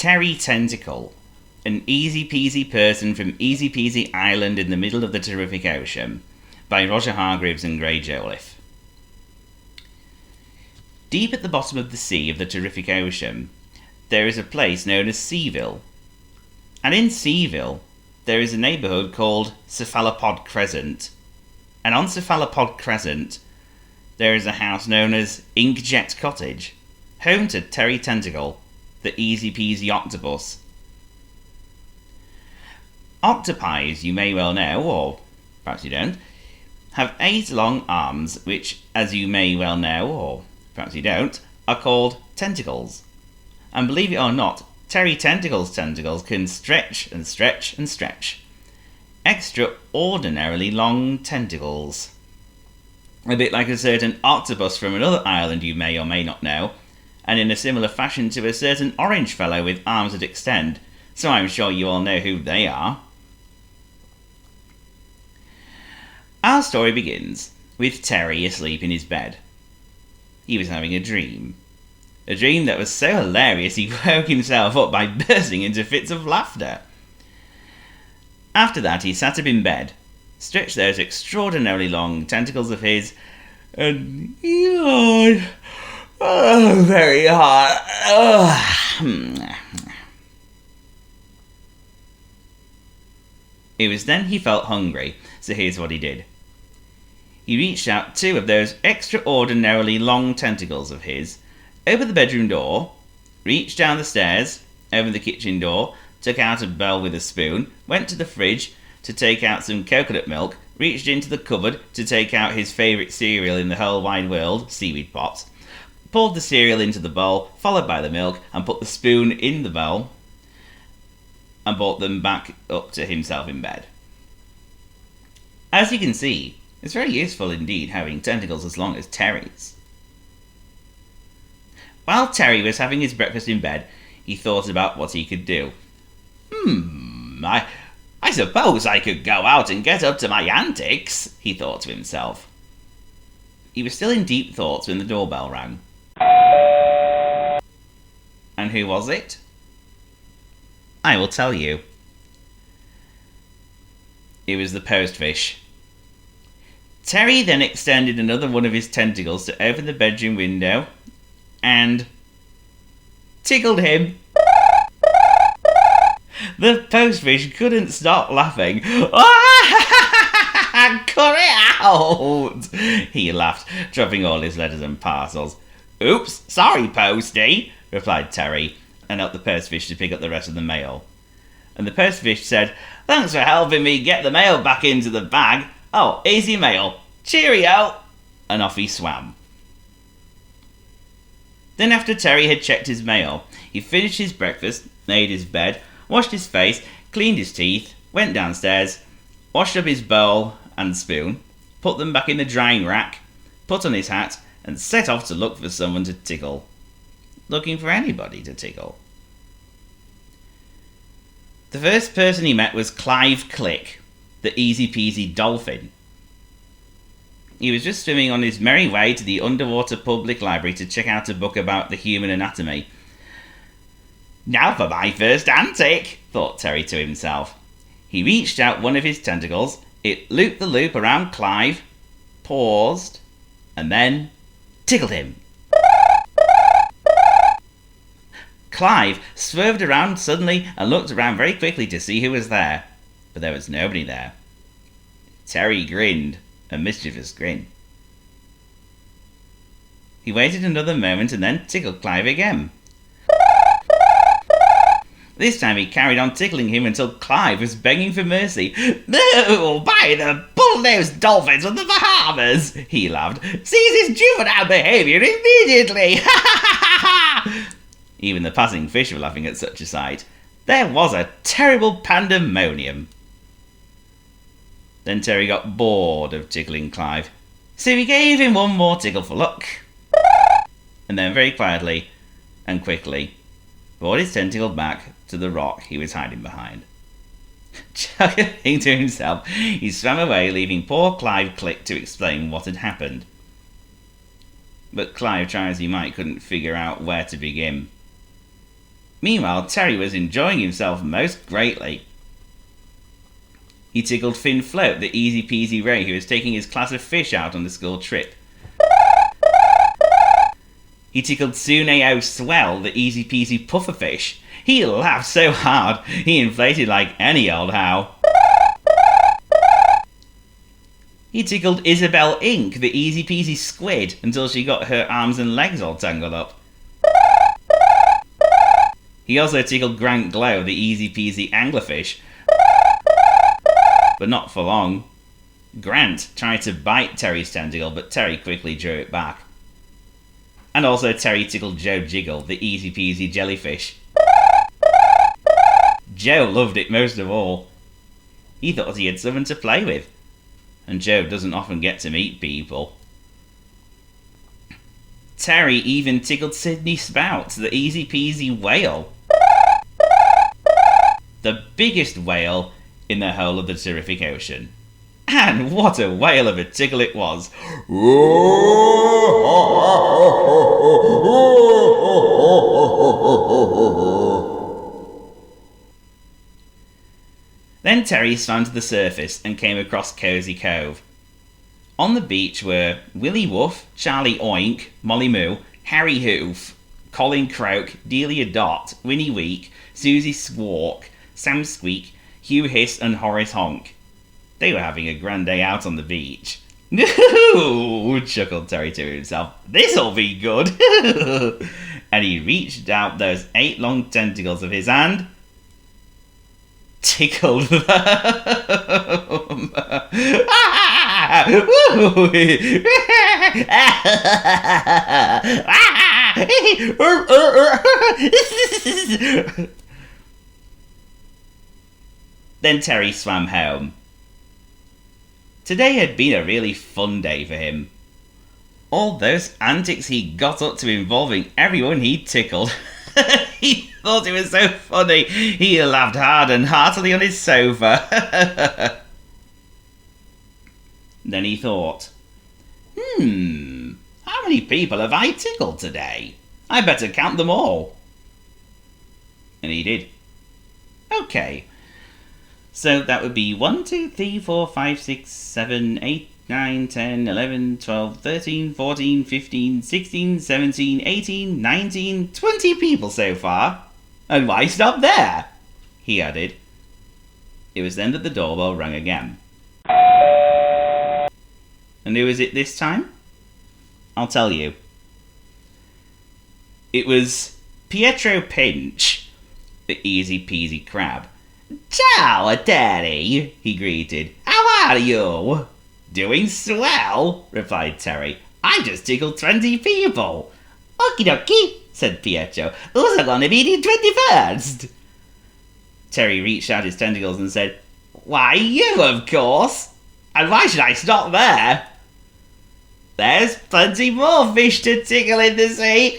Terry Tentacle, an easy-peasy person from Easy-Peasy Island in the middle of the terrific ocean, by Roger Hargreaves and Gray Joliffe. Deep at the bottom of the sea of the terrific ocean, there is a place known as Seaville. And in Seaville, there is a neighbourhood called Cephalopod Crescent. And on Cephalopod Crescent, there is a house known as Inkjet Cottage, home to Terry Tentacle, the easy-peasy octopus. Octopi, as you may well know, or perhaps you don't, have 8 long arms which, as you may well know, or perhaps you don't, are called tentacles. And believe it or not, Terry Tentacle's tentacles can stretch and stretch and stretch. Extraordinarily long tentacles. A bit like a certain octopus from another island you may or may not know, and in a similar fashion to a certain orange fellow with arms that extend, so I'm sure you all know who they are. Our story begins with Terry asleep in his bed. He was having a dream. A dream that was so hilarious he woke himself up by bursting into fits of laughter. After that he sat up in bed, stretched those extraordinarily long tentacles of his, and yawned. Oh, very hard. It was then he felt hungry, so here's what he did. He reached out 2 of those extraordinarily long tentacles of his, opened the bedroom door, reached down the stairs, opened the kitchen door, took out a bowl with a spoon, went to the fridge to take out some coconut milk, reached into the cupboard to take out his favourite cereal in the whole wide world, seaweed pops, poured the cereal into the bowl, followed by the milk, and put the spoon in the bowl, and brought them back up to himself in bed. As you can see, it's very useful indeed having tentacles as long as Terry's. While Terry was having his breakfast in bed, he thought about what he could do. I suppose I could go out and get up to my antics, he thought to himself. He was still in deep thoughts when the doorbell rang. And who was it? I will tell you. It was the postfish. Terry then extended another one of his tentacles to open the bedroom window and tickled him. The postfish couldn't stop laughing. Cut it out! He laughed, dropping all his letters and parcels. Oops, sorry, Posty, replied Terry, and helped the postfish to pick up the rest of the mail. And the postfish said, Thanks for helping me get the mail back into the bag. Oh, here's your mail. Cheerio! And off he swam. Then after Terry had checked his mail, he finished his breakfast, made his bed, washed his face, cleaned his teeth, went downstairs, washed up his bowl and spoon, put them back in the drying rack, put on his hat, and set off to look for someone to tickle. Looking for anybody to tickle. The first person he met was Clive Click, the easy-peasy dolphin. He was just swimming on his merry way to the underwater public library to check out a book about the human anatomy. Now for my first antic, thought Terry to himself. He reached out one of his tentacles, it looped the loop around Clive, paused, and then tickled him. Clive swerved around suddenly and looked around very quickly to see who was there, but there was nobody there. Terry grinned, a mischievous grin. He waited another moment and then tickled Clive again. This time he carried on tickling him until Clive was begging for mercy. No, by the bull-nosed dolphins of the Bahamas, he laughed. Cease his juvenile behaviour immediately! Even the passing fish were laughing at such a sight. There was a terrible pandemonium. Then Terry got bored of tickling Clive, so he gave him one more tickle for luck. And then very quietly and quickly brought his tentacle back to the rock he was hiding behind. Chuckling to himself, he swam away, leaving poor Clive Click to explain what had happened. But Clive, try as he might, couldn't figure out where to begin. Meanwhile, Terry was enjoying himself most greatly. He tickled Finn Float, the easy peasy ray who was taking his class of fish out on the school trip. He tickled Tsuneo Swell, the easy peasy pufferfish. He laughed so hard, he inflated like any old how. He tickled Isabel Ink, the easy peasy squid, until she got her arms and legs all tangled up. He also tickled Grant Glow, the easy peasy anglerfish. But not for long. Grant tried to bite Terry's tentacle, but Terry quickly drew it back. And also Terry tickled Joe Jiggle, the easy peasy jellyfish. Joe loved it most of all. He thought he had something to play with. And Joe doesn't often get to meet people. Terry even tickled Sydney Spout, the easy peasy whale. The biggest whale in the whole of the terrific ocean. And what a whale of a tickle it was! Then Terry swam to the surface and came across Cozy Cove. On the beach were Willie Woof, Charlie Oink, Molly Moo, Harry Hoof, Colin Croak, Delia Dot, Winnie Week, Susie Squawk, Sam Squeak, Hugh Hiss and Horace Honk. They were having a grand day out on the beach. "No!" chuckled Terry to himself. "This'll be good!" And he reached out those 8 long tentacles of his and tickled them. Then Terry swam home. Today had been a really fun day for him. All those antics he got up to involving everyone he tickled. He thought it was so funny. He laughed hard and heartily on his sofa. Then he thought, how many people have I tickled today? I better count them all. And he did. Okay. So that would be 1, 2, 3, 4, 5, 6, 7, 8, 9, 10, 11, 12, 13, 14, 15, 16, 17, 18, 19, 20 people so far. And why stop there? He added. It was then that the doorbell rang again. And who was it this time? I'll tell you. It was Pietro Pinch, the easy peasy crab. "Ciao, Terry," he greeted. "How are you?" "Doing swell," replied Terry. "I just tickled 20 people." "Okie dokie," said Pietro. "Who's gonna be the 21st? Terry reached out his tentacles and said, "Why, you, of course. And why should I stop there? There's plenty more fish to tickle in the sea."